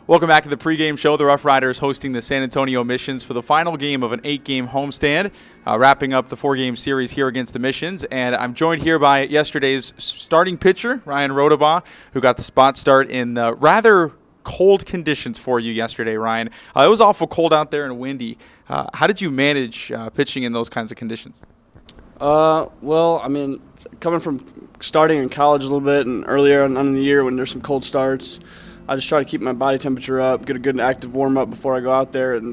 Welcome back to the pregame show. The Rough Riders hosting the San Antonio Missions for the final game of an 8-game homestand, wrapping up the 4-game series here against the Missions. And I'm joined here by yesterday's starting pitcher, Ryan Rodebaugh, who got the spot start in rather cold conditions for you yesterday, Ryan. It was awful cold out there and windy. How did you manage pitching in those kinds of conditions? Well, I mean, coming from starting in college a little bit and earlier on in the year when there's some cold starts, I just try to keep my body temperature up, get a good active warm-up before I go out there, and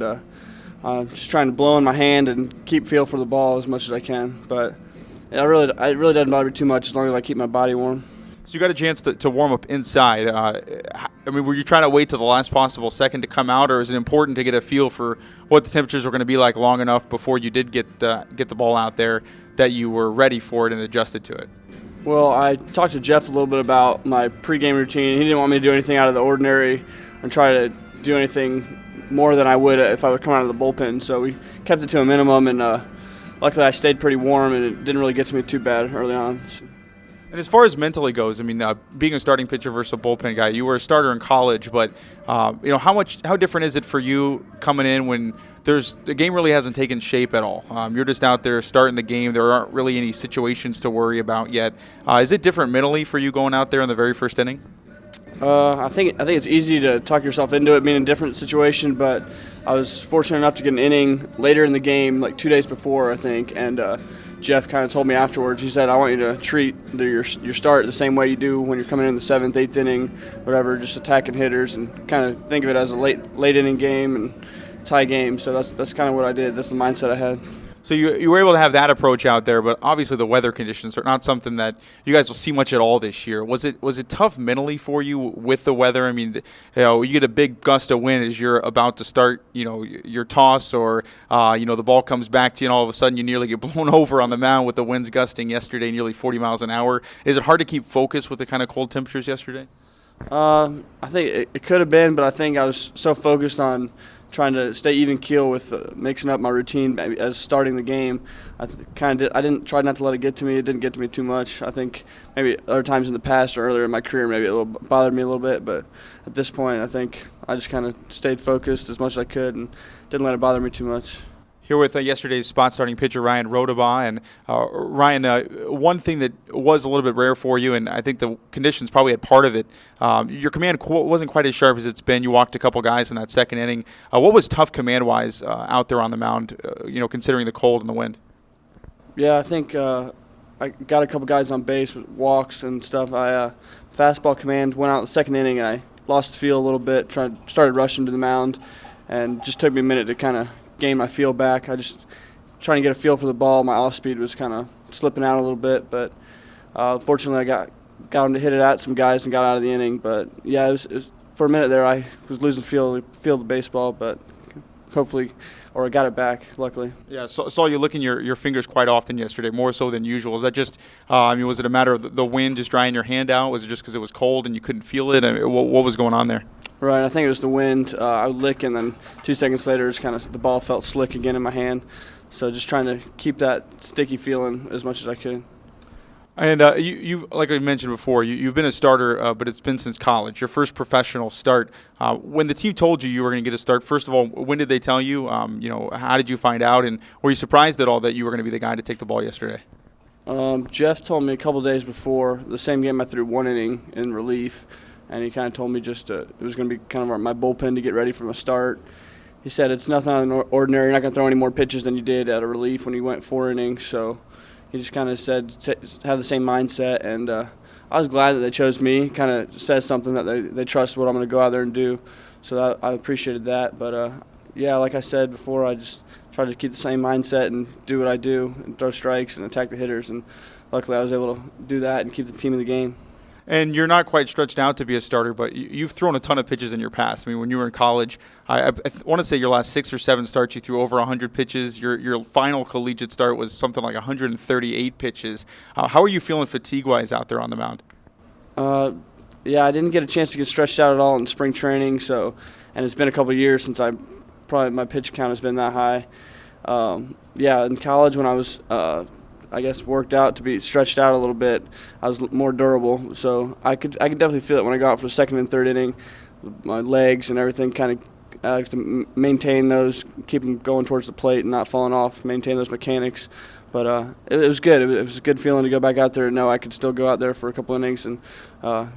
just trying to blow in my hand and keep feel for the ball as much as I can. But it really doesn't bother me too much as long as I keep my body warm. So you got a chance to warm up inside. I mean, were you trying to wait till the last possible second to come out, or is it important to get a feel for what the temperatures were going to be like long enough before you did get the ball out there that you were ready for it and adjusted to it? Well, I talked to Jeff a little bit about my pregame routine. He didn't want me to do anything out of the ordinary and try to do anything more than I would if I would come out of the bullpen. So we kept it to a minimum, and luckily I stayed pretty warm, and it didn't really get to me too bad early on. And as far as mentally goes, I mean, being a starting pitcher versus a bullpen guy, you were a starter in college, but how different is it for you coming in when the game really hasn't taken shape at all? You're just out there starting the game. There aren't really any situations to worry about yet. Is it different mentally for you going out there in the very first inning? I think it's easy to talk yourself into it being a different situation, but I was fortunate enough to get an inning later in the game, like 2 days before, I think, and Jeff kind of told me afterwards, he said, I want you to treat your start the same way you do when you're coming in the 7th, 8th inning, whatever, just attacking hitters and kind of think of it as a late inning game and tie game. So that's kind of what I did. That's the mindset I had. So you were able to have that approach out there, but obviously the weather conditions are not something that you guys will see much at all this year. Was it tough mentally for you with the weather? I mean, you get a big gust of wind as you're about to start, your toss, or the ball comes back to you, and all of a sudden you nearly get blown over on the mound with the winds gusting yesterday, nearly 40 miles an hour. Is it hard to keep focus with the kind of cold temperatures yesterday? I think it could have been, but I think I was so focused on trying to stay even keel with mixing up my routine as starting the game. I didn't try not to let it get to me. It didn't get to me too much. I think maybe other times in the past or earlier in my career maybe it bothered me a little bit, but at this point I think I just kind of stayed focused as much as I could and didn't let it bother me too much. Here with yesterday's spot starting pitcher, Ryan Rodebaugh. And Ryan, one thing that was a little bit rare for you, and I think the conditions probably had part of it, your command wasn't quite as sharp as it's been. You walked a couple guys in that second inning. What was tough command-wise out there on the mound, considering the cold and the wind? Yeah, I think I got a couple guys on base with walks and stuff. Fastball command went out in the second inning. I lost the feel a little bit, started rushing to the mound, and just took me a minute to kind of gain my feel back. I just trying to get a feel for the ball. My off speed was kind of slipping out a little bit, but fortunately I got him to hit it at some guys and got out of the inning. But yeah, it was for a minute there I was losing feel of the baseball, but hopefully, or I got it back, luckily. Yeah, saw you licking your fingers quite often yesterday, more so than usual. Is that just, was it a matter of the wind just drying your hand out? Was it just because it was cold and you couldn't feel it? I mean, what was going on there? Right, I think it was the wind. I would lick, and then 2 seconds later, the ball felt slick again in my hand. So just trying to keep that sticky feeling as much as I could. And you like I mentioned before, you've been a starter, but it's been since college. Your first professional start. When the team told you were going to get a start, first of all, when did they tell you? How did you find out? And were you surprised at all that you were going to be the guy to take the ball yesterday? Jeff told me a couple days before the same game I threw 1 inning in relief. And he kind of told me it was going to be kind of my bullpen to get ready for my start. He said it's nothing out of the ordinary. You're not going to throw any more pitches than you did at a relief when you went 4 innings. So he just kind of said have the same mindset. And I was glad that they chose me. Kind of says something that they trust what I'm going to go out there and do. So I appreciated that. But, yeah, like I said before, I just tried to keep the same mindset and do what I do and throw strikes and attack the hitters. And luckily I was able to do that and keep the team in the game. And you're not quite stretched out to be a starter, but you've thrown a ton of pitches in your past. I mean, when you were in college, I want to say your last 6 or 7 starts, you threw over 100 pitches. Your final collegiate start was something like 138 pitches. How are you feeling fatigue-wise out there on the mound? Yeah, I didn't get a chance to get stretched out at all in spring training, and it's been a couple of years since my pitch count has been that high. Yeah, in college when I was worked out to be stretched out a little bit, I was more durable. So I could definitely feel it when I got out for the second and third inning. my legs and everything. Kind of I like to maintain those, keep them going towards the plate and not falling off. Maintain those mechanics. But it was good. It was a good feeling to go back out there and know I could still go out there for a couple innings and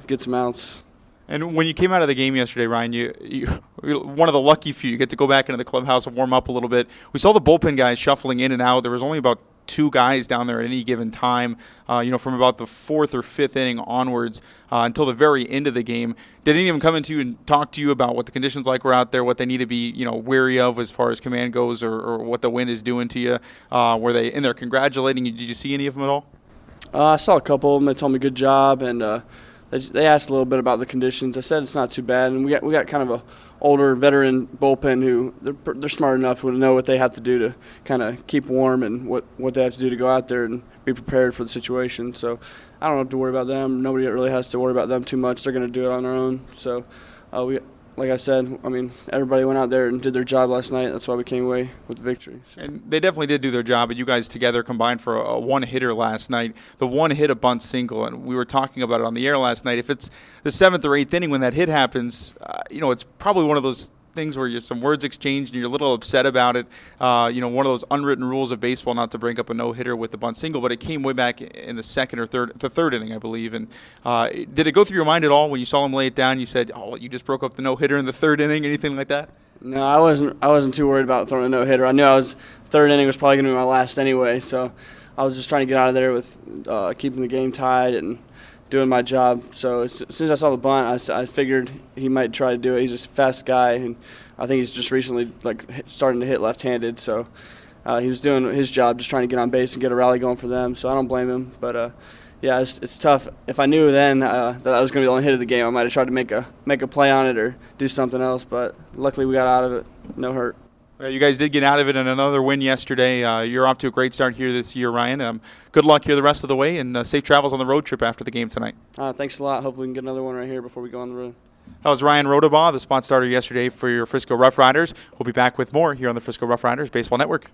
get some outs. And when you came out of the game yesterday, Ryan, you're one of the lucky few. You get to go back into the clubhouse and warm up a little bit. We saw the bullpen guys shuffling in and out. There was only about 2 guys down there at any given time, from about the 4th or 5th inning onwards until the very end of the game. Did any of them come into you and talk to you about what the conditions like were out there, what they need to be, wary of as far as command goes, or what the wind is doing to you? Were they in there congratulating you? Did you see any of them at all? I saw a couple of them. They told me good job, and they asked a little bit about the conditions. I said it's not too bad, and we got kind of a older veteran bullpen who they're smart enough to know what they have to do to kind of keep warm and what they have to do to go out there and be prepared for the situation. So I don't have to worry about them. Nobody really has to worry about them too much. They're going to do it on their own. So like I said, everybody went out there and did their job last night. That's why we came away with the victory. So. And they definitely did do their job, but you guys together combined for a one-hitter last night. The one hit, a bunt single, and we were talking about it on the air last night. If it's the 7th or 8th inning when that hit happens, it's probably one of those things where you're some words exchanged and you're a little upset about it. One of those unwritten rules of baseball not to bring up a no-hitter with the bunt single, but it came way back in the third inning, I believe. And did it go through your mind at all when you saw him lay it down? You said, "Oh, you just broke up the no-hitter in the 3rd inning," anything like that? No, I wasn't too worried about throwing a no-hitter. I knew 3rd inning was probably going to be my last anyway, so I was just trying to get out of there with keeping the game tied and doing my job. So as soon as I saw the bunt, I figured he might try to do it. He's a fast guy, and I think he's just recently starting to hit left-handed. So he was doing his job, just trying to get on base and get a rally going for them. So I don't blame him. But it's tough. If I knew then that I was going to be the only hit of the game, I might have tried to make a play on it or do something else. But luckily we got out of it, no hurt. You guys did get out of it in another win yesterday. You're off to a great start here this year, Ryan. Good luck here the rest of the way, and safe travels on the road trip after the game tonight. Thanks a lot. Hopefully we can get another one right here before we go on the road. That was Ryan Rodebaugh, the spot starter yesterday for your Frisco Rough Riders. We'll be back with more here on the Frisco Rough Riders Baseball Network.